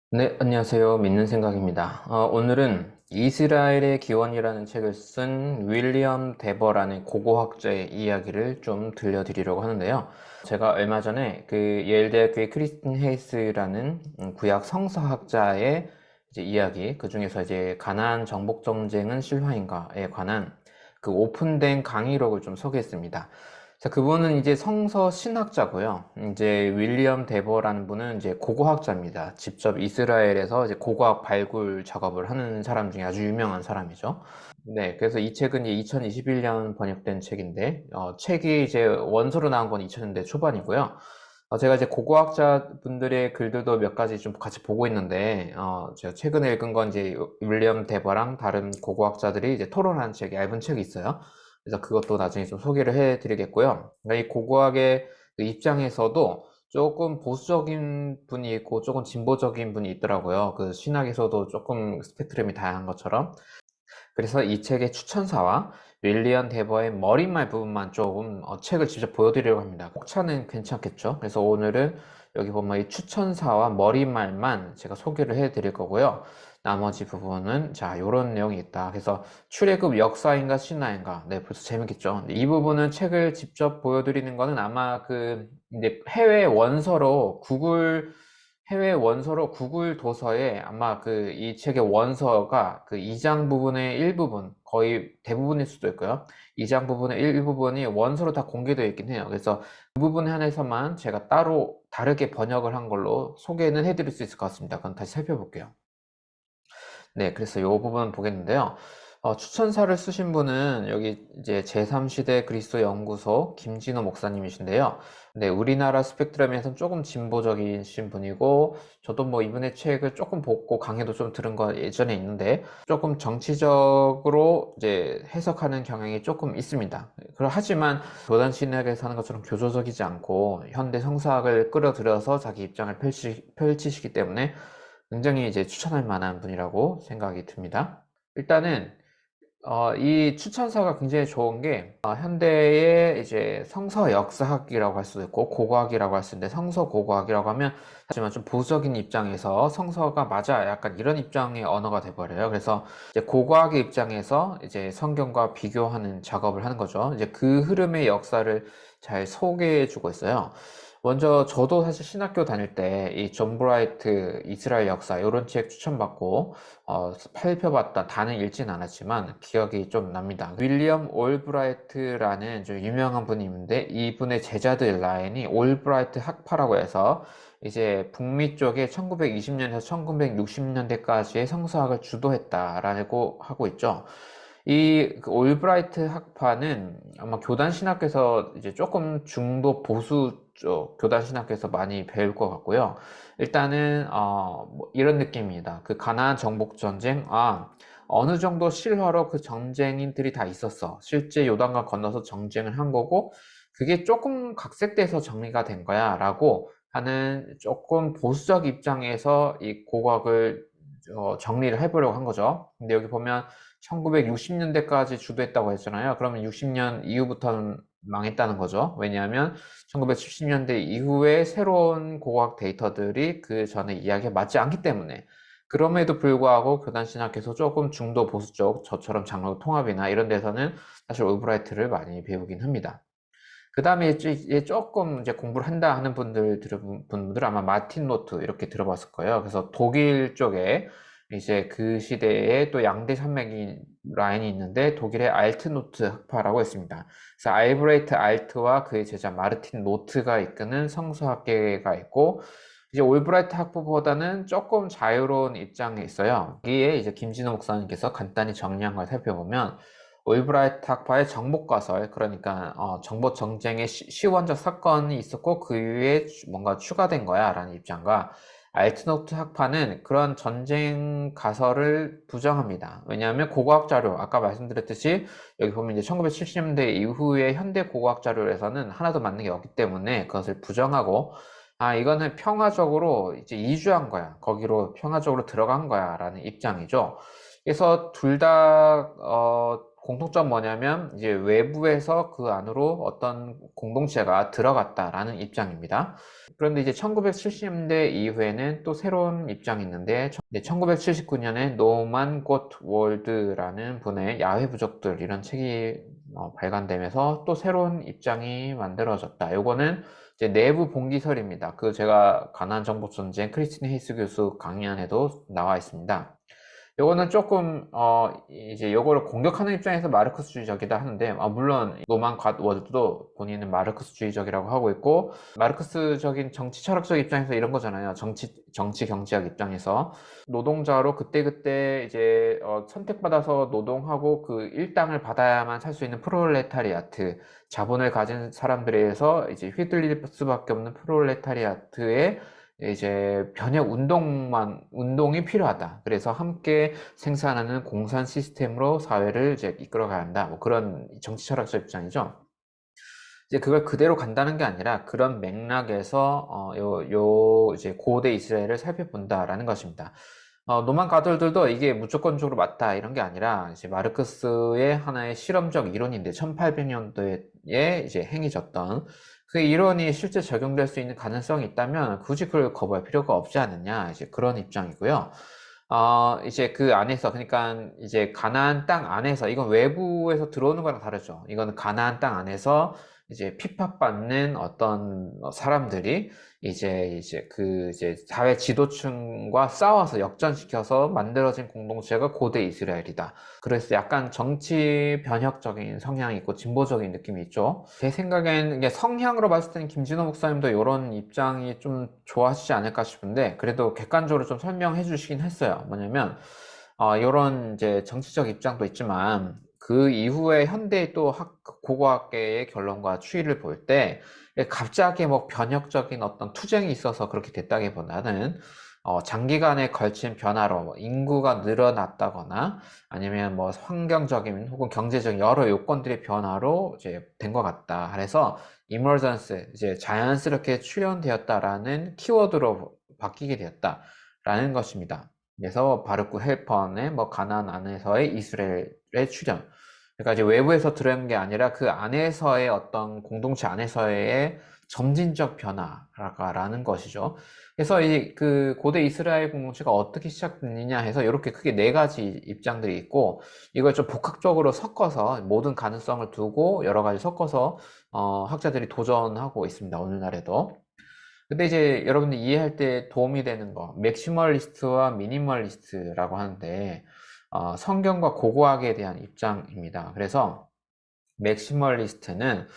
네, 안녕하세요. 믿는 생각입니다. 오늘은 이스라엘의 기원이라는 책을 쓴 윌리엄 데버라는 고고학자의 이야기를 좀 들려드리려고 하는데요. 제가 얼마 전에 그 예일대학교의 크리스틴 헤이스라는 구약 성서학자의 이제 이야기, 그 중에서 이제 가나안 정복 전쟁은 실화인가에 관한 그 오픈된 강의록을 좀 소개했습니다. 자, 그분은 이제 성서 신학자고요. 이제 윌리엄 데버라는 분은 이제 고고학자입니다. 직접 이스라엘에서 이제 고고학 발굴 작업을 하는 사람 중에 아주 유명한 사람이죠. 네, 그래서 이 책은 이제 2021년 번역된 책인데, 책이 이제 원서로 나온 건 2000년대 초반이고요. 제가 이제 고고학자 분들의 글들도 몇 가지 좀 같이 보고 있는데, 제가 최근에 읽은 건 이제 윌리엄 데버랑 다른 고고학자들이 이제 토론하는 책, 얇은 책이 있어요. 그래서 그것도 나중에 좀 소개를 해 드리겠고요. 그러니까 이 고고학의 그 입장에서도 조금 보수적인 분이 있고 조금 진보적인 분이 있더라고요. 그 신학에서도 조금 스펙트럼이 다양한 것처럼. 그래서 이 책의 추천사와 윌리엄 데버의 머릿말 부분만 조금 책을 직접 보여드리려고 합니다. 꼭차는 괜찮겠죠? 그래서 오늘은 여기 보면 이 추천사와 머릿말만 제가 소개를 해 드릴 거고요. 나머지 부분은 자, 이런 내용이 있다. 그래서 출애굽 역사인가 신화인가. 네, 벌써 재밌겠죠? 이 부분은 책을 직접 보여드리는 거는 아마 그 이제 해외 원서로 구글 도서에 아마 그 이 책의 원서가 그 2장 부분의 일부분, 거의 대부분일 수도 있고요. 2장 부분의 일부분이 원서로 다 공개되어 있긴 해요. 그래서 그 부분에 한해서만 제가 따로 다르게 번역을 한 걸로 소개는 해드릴 수 있을 것 같습니다. 그럼 다시 살펴볼게요. 네, 그래서 이 부분 보겠는데요. 추천사를 쓰신 분은 여기 이제 제3시대 그리스도 연구소 김진호 목사님이신데요. 네, 우리나라 스펙트럼에서는 조금 진보적이신 분이고, 저도 뭐 이분의 책을 조금 보고 강의도 좀 들은 거 예전에 있는데, 조금 정치적으로 이제 해석하는 경향이 조금 있습니다. 하지만 교단 신학에서 하는 것처럼 교조적이지 않고, 현대 성서학을 끌어들여서 자기 입장을 펼치시기 때문에 굉장히 이제 추천할 만한 분이라고 생각이 듭니다. 일단은 이 추천사가 굉장히 좋은 게 현대의 이제 성서 역사학이라고 할 수도 있고 고고학이라고 할 수 있는데 성서 고고학이라고 하면 하지만 좀 보수적인 입장에서 성서가 맞아 약간 이런 입장의 언어가 돼버려요. 그래서 이제 고고학의 입장에서 이제 성경과 비교하는 작업을 하는 거죠. 이제 그 흐름의 역사를 잘 소개해 주고 있어요. 먼저 저도 사실 신학교 다닐 때 이 존 브라이트 이스라엘 역사 이런 책 추천받고 살펴봤다. 다는 읽진 않았지만 기억이 좀 납니다. 윌리엄 올브라이트라는 좀 유명한 분이 있는데 이분의 제자들 라인이 올브라이트 학파라고 해서 이제 북미 쪽에 1920년에서 1960년대까지의 성서학을 주도했다라고 하고 있죠. 이그 올브라이트 학파는 아마 교단 신학에서 이제 조금 중도 보수 쪽 교단 신학에서 많이 배울 것 같고요. 일단은 뭐 이런 느낌입니다. 그 가나안 정복 전쟁, 어느 정도 실화로 그 전쟁인들이 다 있었어. 실제 요단강 건너서 정쟁을 한 거고, 그게 조금 각색돼서 정리가 된 거야라고 하는 조금 보수적 입장에서 이 고각을 정리를 해보려고 한 거죠. 근데 여기 보면 1960년대까지 주도했다고 했잖아요. 그러면 60년 이후부터는 망했다는 거죠. 왜냐하면 1970년대 이후에 새로운 고고학 데이터들이 그 전에 이야기에 맞지 않기 때문에 그럼에도 불구하고 교단신학에서 조금 중도 보수 쪽 저처럼 장로 통합이나 이런 데서는 사실 올브라이트를 많이 배우긴 합니다. 그 다음에 이제 조금 이제 공부를 한다 하는 분들 아마 마틴 노트 이렇게 들어봤을 거예요. 그래서 독일 쪽에 이제 그 시대에 또 양대 산맥이 라인이 있는데 독일의 알트노트 학파라고 있습니다. 그래서 알브레이트 알트와 그의 제자 마르틴 노트가 이끄는 성서학계가 있고 이제 올브라이트 학부보다는 조금 자유로운 입장에 있어요. 여기에 이제 김진호 목사님께서 간단히 정리한 걸 살펴보면 올브라이트 학파의 정복가설, 그러니까 정복 정쟁의 시원적 사건이 있었고 그 이후에 뭔가 추가된 거야 라는 입장과 알트노트 학파는 그런 전쟁 가설을 부정합니다. 왜냐하면 고고학 자료, 아까 말씀드렸듯이 여기 보면 이제 1970년대 이후의 현대 고고학 자료에서는 하나도 맞는 게 없기 때문에 그것을 부정하고 이거는 평화적으로 이제 이주한 거야. 거기로 평화적으로 들어간 거야 라는 입장이죠. 그래서 둘 다 공통점 뭐냐면 이제 외부에서 그 안으로 어떤 공동체가 들어갔다라는 입장입니다. 그런데 이제 1970년대 이후에는 또 새로운 입장이 있는데 1979년에 노만 고트월드라는 분의 야훼 부족들 이런 책이 발간되면서 또 새로운 입장이 만들어졌다. 요거는 이제 내부 봉기설입니다. 그 제가 가나안 정복 전쟁 크리스틴 헤이스 교수 강연에도 나와 있습니다. 요거는 조금 이제 요거를 공격하는 입장에서 마르크스주의적이다 하는데 물론 노만 갓워드도 본인은 마르크스주의적이라고 하고 있고 마르크스적인 정치 철학적 입장에서 이런 거잖아요. 정치 경제학 입장에서 노동자로 그때그때 이제 선택받아서 노동하고 그 일당을 받아야만 살 수 있는 프롤레타리아트 자본을 가진 사람들에 의해서 이제 휘둘릴 수밖에 없는 프롤레타리아트의 이제 변혁 운동이 필요하다. 그래서 함께 생산하는 공산 시스템으로 사회를 이제 이끌어가야 한다. 뭐 그런 정치 철학적 입장이죠. 이제 그걸 그대로 간다는 게 아니라 그런 맥락에서 이제 고대 이스라엘을 살펴본다라는 것입니다. 노만 가톨들도 이게 무조건적으로 맞다 이런 게 아니라 이제 마르크스의 하나의 실험적 이론인데 1800년도에 이제 행해졌던 그 이론이 실제 적용될 수 있는 가능성이 있다면 굳이 그걸 거부할 필요가 없지 않느냐 이제 그런 입장이고요. 이제 그 안에서 그러니까 이제 가나안 땅 안에서 이건 외부에서 들어오는 거랑 다르죠. 이거는 가나안 땅 안에서 이제 핍박받는 어떤 사람들이 이제 사회 지도층과 싸워서 역전시켜서 만들어진 공동체가 고대 이스라엘이다. 그래서 약간 정치 변혁적인 성향이 있고 진보적인 느낌이 있죠. 제 생각엔 이게 성향으로 봤을 때는 김진호 목사님도 이런 입장이 좀 좋아하시지 않을까 싶은데 그래도 객관적으로 좀 설명해 주시긴 했어요. 뭐냐면 이런 이제 정치적 입장도 있지만 그 이후에 현대의 또 고고학계의 결론과 추이를 볼 때 갑자기 뭐 변혁적인 어떤 투쟁이 있어서 그렇게 됐다기보다는 장기간에 걸친 변화로 뭐 인구가 늘어났다거나 아니면 뭐 환경적인 혹은 경제적인 여러 요건들의 변화로 이제 된 것 같다. 그래서 emergence 이제 자연스럽게 출현되었다라는 키워드로 바뀌게 되었다라는 것입니다. 그래서 바르크 헬펀의 뭐 가나안 안에서의 이스라엘의 출현. 그러니까 이제 외부에서 들어온 게 아니라 그 안에서의 어떤 공동체 안에서의 점진적 변화라는 것이죠. 그래서 이 그 고대 이스라엘 공동체가 어떻게 시작됐느냐 해서 이렇게 크게 네 가지 입장들이 있고 이걸 좀 복합적으로 섞어서 모든 가능성을 두고 여러 가지 섞어서 학자들이 도전하고 있습니다. 오늘날에도. 근데 이제 여러분들 이해할 때 도움이 되는 거, 맥시멀리스트와 미니멀리스트라고 하는데, 성경과 고고학에 대한 입장입니다. 그래서 맥시멀리스트는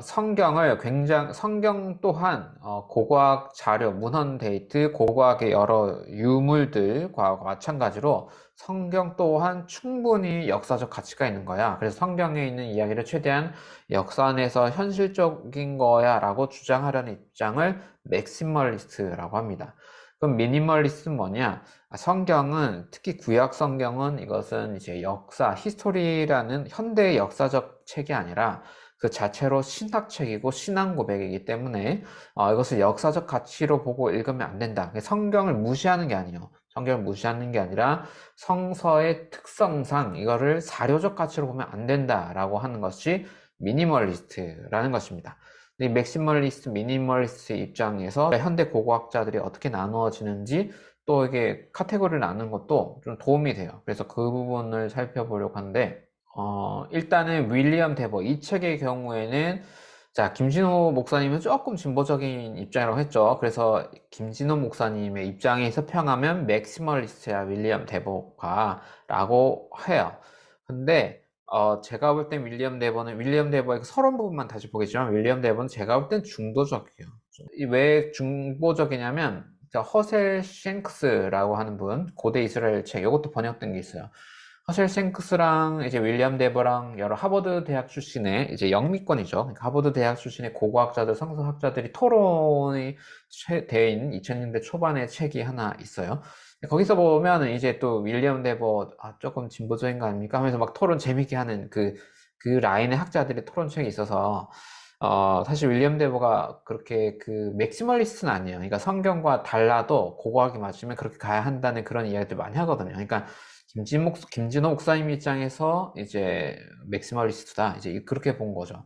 성경 또한 고고학 자료, 문헌 데이트, 고고학의 여러 유물들과 마찬가지로 성경 또한 충분히 역사적 가치가 있는 거야. 그래서 성경에 있는 이야기를 최대한 역사 안에서 현실적인 거야 라고 주장하려는 입장을 맥시멀리스트라고 합니다. 그럼 미니멀리스트는 뭐냐? 성경은 특히 구약 성경은 이것은 이제 역사, 히스토리라는 현대의 역사적 책이 아니라 그 자체로 신학책이고 신앙 고백이기 때문에 이것을 역사적 가치로 보고 읽으면 안 된다. 성경을 무시하는 게 아니에요. 성경을 무시하는 게 아니라 성서의 특성상 이거를 사료적 가치로 보면 안 된다라고 하는 것이 미니멀리스트라는 것입니다. 이 맥시멀리스트, 미니멀리스트 입장에서 현대 고고학자들이 어떻게 나누어지는지 또 이게 카테고리를 나누는 것도 좀 도움이 돼요. 그래서 그 부분을 살펴보려고 하는데 일단은 윌리엄 데버 이 책의 경우에는 자 김진호 목사님은 조금 진보적인 입장이라고 했죠. 그래서 김진호 목사님의 입장에 서평하면 맥시멀리스트야 윌리엄 데버가 라고 해요. 근데 제가 볼 땐 윌리엄 데버의 서론 부분만 다시 보겠지만 윌리엄 데버는 제가 볼 땐 중도적이에요. 왜 중보적이냐면 허셀 쉔크스라고 하는 분 고대 이스라엘 책 이것도 번역된 게 있어요. 허셀 쉔크스랑 이제 윌리엄 데버랑 여러 하버드 대학 출신의 이제 영미권이죠. 그러니까 하버드 대학 출신의 고고학자들, 성서학자들이 토론이 되어 있는 2000년대 초반의 책이 하나 있어요. 거기서 보면 이제 또 윌리엄 데버 조금 진보적인 거 아닙니까? 하면서 막 토론 재밌게 하는 그 라인의 학자들의 토론책이 있어서 사실 윌리엄 데버가 그렇게 그 맥시멀리스트는 아니에요. 그러니까 성경과 달라도 고고학이 맞으면 그렇게 가야 한다는 그런 이야기들 많이 하거든요. 그러니까 김진호 목사님 입장에서 이제 맥시멀리스트다. 이제 그렇게 본 거죠.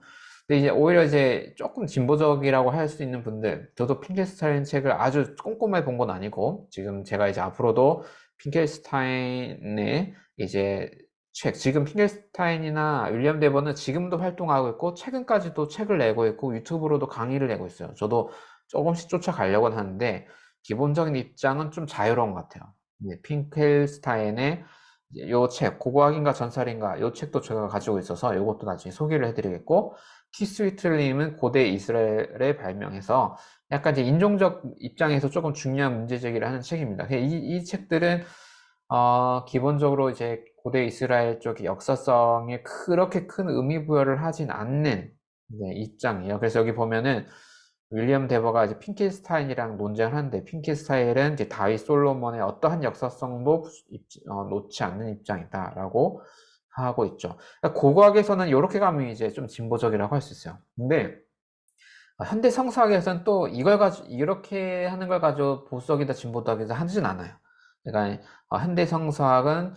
근데 이제 오히려 이제 조금 진보적이라고 할 수 있는 분들, 저도 핑켈스타인 책을 아주 꼼꼼하게 본 건 아니고, 지금 제가 이제 앞으로도 핑켈스타인의 이제 책, 지금 핑켈스타인이나 윌리엄 데버는 지금도 활동하고 있고, 최근까지도 책을 내고 있고, 유튜브로도 강의를 내고 있어요. 저도 조금씩 쫓아가려고는 하는데, 기본적인 입장은 좀 자유로운 것 같아요. 핑켈스타인의 요 책, 고고학인가 전살인가, 요 책도 제가 가지고 있어서 요것도 나중에 소개를 해드리겠고, 키스위틀님은 고대 이스라엘에 발명해서 약간 이제 인종적 입장에서 조금 중요한 문제 제기를 하는 책입니다. 이 책들은 기본적으로 이제 고대 이스라엘 쪽의 역사성에 그렇게 큰 의미 부여를 하진 않는 네, 입장이에요. 그래서 여기 보면은 윌리엄 데버가 이제 핑키스타인이랑 논쟁을 하는데 핑키스타인은 이제 다윗 솔로몬의 어떠한 역사성도 놓지 않는 입장이다라고 하고 있죠. 그러니까 고고학에서는 이렇게 가면 이제 좀 진보적이라고 할 수 있어요. 근데 현대 성서학에서는 또 이걸 가지고 이렇게 하는 걸 가지고 보수적이다 진보적이다 하진 않아요. 그러니까 현대 성서학은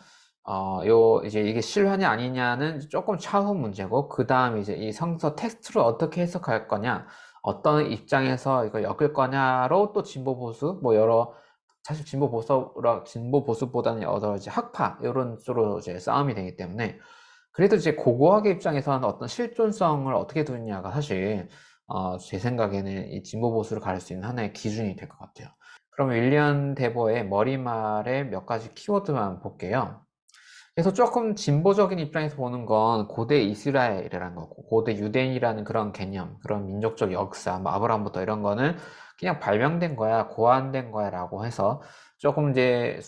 요 이제 이게 실화냐 아니냐는 조금 차후 문제고 그 다음 이제 이 성서 텍스트를 어떻게 해석할 거냐 어떤 입장에서 이걸 엮을 거냐로 또 진보 보수 뭐 여러 사실 진보 보수보다는 여러 이제 학파 이런 쪽으로 이제 싸움이 되기 때문에 그래도 이제 고고학의 입장에서는 어떤 실존성을 어떻게 두느냐가 사실 제 생각에는 이 진보 보수를 가릴 수 있는 하나의 기준이 될 것 같아요. 그럼 윌리엄 데버의 머리말의 몇 가지 키워드만 볼게요. 그래서 조금 진보적인 입장에서 보는 건 고대 이스라엘이라는 거고, 고대 유대인이라는 그런 개념, 그런 민족적 역사, 뭐 아브라함부터 이런 거는 그냥 발명된 거야, 고안된 거야 라고 해서 조금 이제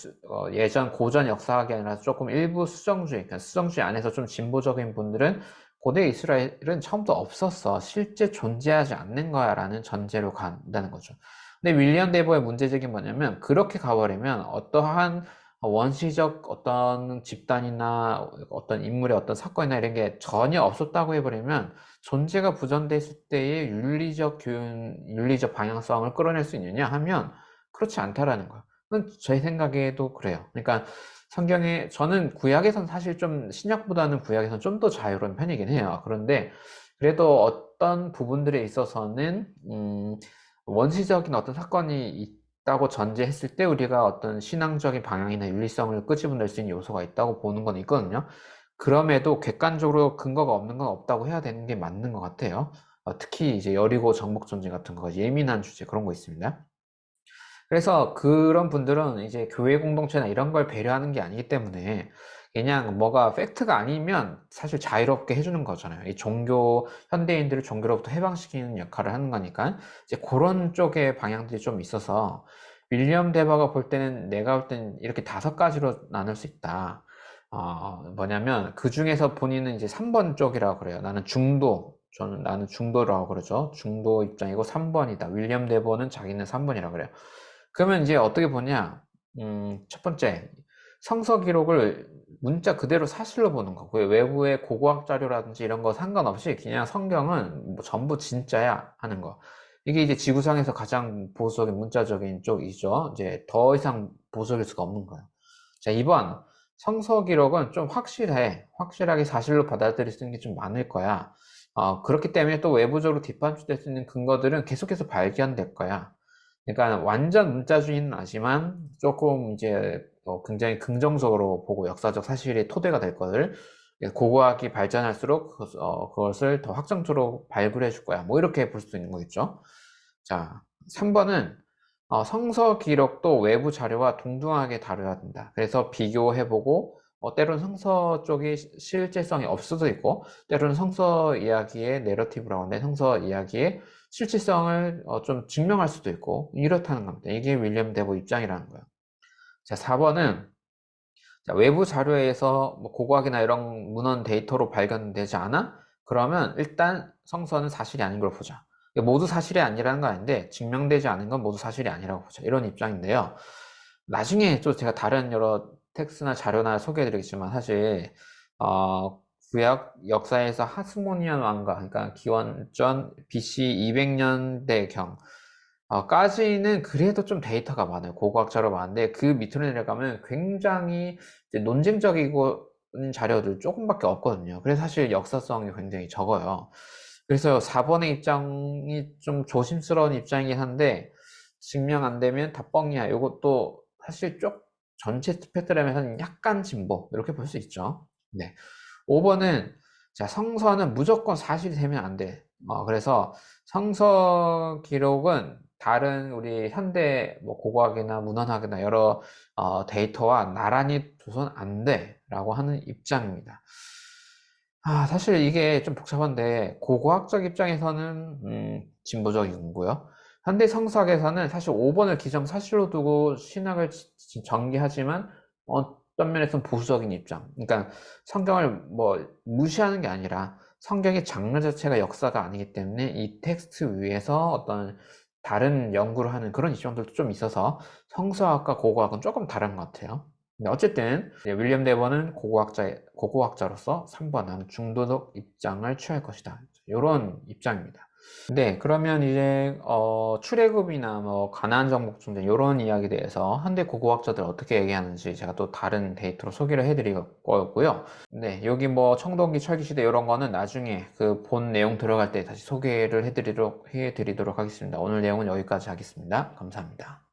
예전 고전 역사학이 아니라 조금 일부 수정주의, 그러니까 수정주의 안에서 좀 진보적인 분들은 고대 이스라엘은 처음부터 없었어. 실제 존재하지 않는 거야 라는 전제로 간다는 거죠. 근데 윌리엄 데버의 문제제기는 뭐냐면 그렇게 가버리면 어떠한 원시적 어떤 집단이나 어떤 인물의 어떤 사건이나 이런 게 전혀 없었다고 해버리면 존재가 부정됐을 때의 윤리적 방향성을 끌어낼 수 있느냐 하면 그렇지 않다라는 거예요. 그건 제 생각에도 그래요. 그러니까 성경에 저는 구약에선 사실 좀 신약보다는 구약에선 좀 더 자유로운 편이긴 해요. 그런데 그래도 어떤 부분들에 있어서는 원시적인 어떤 사건이 있다고 전제했을 때 우리가 어떤 신앙적인 방향이나 윤리성을 끄집어낼 수 있는 요소가 있다고 보는 건 있거든요. 그럼에도 객관적으로 근거가 없는 건 없다고 해야 되는 게 맞는 것 같아요. 특히 이제 여리고 정복 전쟁 같은 거 예민한 주제 그런 거 있습니다. 그래서 그런 분들은 이제 교회 공동체나 이런 걸 배려하는 게 아니기 때문에 그냥 뭐가 팩트가 아니면 사실 자유롭게 해주는 거잖아요. 이 현대인들을 종교로부터 해방시키는 역할을 하는 거니까 이제 그런 쪽의 방향들이 좀 있어서 윌리엄 데버가 볼 때는 내가 볼 때는 이렇게 5가지로 나눌 수 있다. 뭐냐면 그 중에서 본인은 이제 3번 쪽이라고 그래요. 나는 중도라고 그러죠. 중도 입장이고 3번이다. 윌리엄 데버는 자기는 3번이라고 그래요. 그러면 이제 어떻게 보냐? 첫 번째, 성서 기록을 문자 그대로 사실로 보는 거. 그 외부의 고고학 자료라든지 이런 거 상관없이 그냥 성경은 뭐 전부 진짜야 하는 거. 이게 이제 지구상에서 가장 보수적인 문자적인 쪽이죠. 이제 더 이상 보수적일 수가 없는 거예요. 자, 2번. 성서 기록은 좀 확실하게 사실로 받아들일 수 있는 게 좀 많을 거야. 그렇기 때문에 또 외부적으로 뒷받침될 수 있는 근거들은 계속해서 발견될 거야. 그러니까 완전 문자주의는 아니지만 조금 이제 굉장히 긍정적으로 보고 역사적 사실의 토대가 될 것을 고고학이 발전할수록 그것을 더 확정적으로 발굴해 줄 거야. 뭐 이렇게 볼 수 있는 거겠죠. 자, 3번은 성서 기록도 외부 자료와 동등하게 다뤄야 된다. 그래서 비교해보고 때로는 성서 쪽이 실제성이 없을 수도 있고 때로는 성서 이야기의 내러티브라고 하는데 성서 이야기의 실질성을 좀 증명할 수도 있고 이렇다는 겁니다. 이게 윌리엄 데보 입장이라는 거예요. 자, 4번은 외부 자료에서 뭐 고고학이나 이런 문헌 데이터로 발견되지 않아? 그러면 일단 성서는 사실이 아닌 걸 보자. 모두 사실이 아니라는 건 아닌데 증명되지 않은 건 모두 사실이 아니라고 보자. 이런 입장인데요. 나중에 또 제가 다른 여러 텍스트나 자료나 소개해드리겠지만 사실 구약 역사에서 하스모니안 왕가 그러니까 기원전 BC 200년대경 까지는 그래도 좀 데이터가 많아요. 고고학 자료 많은데 그 밑으로 내려가면 굉장히 이제 논쟁적이고 자료들 조금밖에 없거든요. 그래서 사실 역사성이 굉장히 적어요. 그래서 4번의 입장이 좀 조심스러운 입장이긴 한데 증명 안 되면 다 뻥이야. 이것도 사실 쭉 전체 스펙트럼에서는 약간 진보 이렇게 볼 수 있죠. 네. 5번은 자, 성서는 무조건 사실이 되면 안 돼. 그래서 성서 기록은 다른 우리 현대 뭐 고고학이나 문헌학이나 여러 데이터와 나란히 둬선 안 돼라고 하는 입장입니다. 사실 이게 좀 복잡한데 고고학적 입장에서는 진보적이고요. 현대 성서학에서는 사실 5번을 기정사실로 두고 신학을 전개하지만 어떤 면에서는 보수적인 입장. 그러니까 성경을 뭐 무시하는 게 아니라 성경의 장르 자체가 역사가 아니기 때문에 이 텍스트 위에서 어떤 다른 연구를 하는 그런 입장들도 좀 있어서 성서학과 고고학은 조금 다른 것 같아요. 근데 어쨌든 윌리엄 데버는 고고학자로서 3번은 중도적 입장을 취할 것이다. 이런 입장입니다. 네, 그러면 이제 출애굽이나 뭐 가나안 정복 전쟁 이런 이야기에 대해서 현대 고고학자들 어떻게 얘기하는지 제가 또 다른 데이터로 소개를 해드릴 거고요. 네, 여기 뭐 청동기, 철기시대 이런 거는 나중에 그 본 내용 들어갈 때 다시 소개를 해드리도록 하겠습니다. 오늘 내용은 여기까지 하겠습니다. 감사합니다.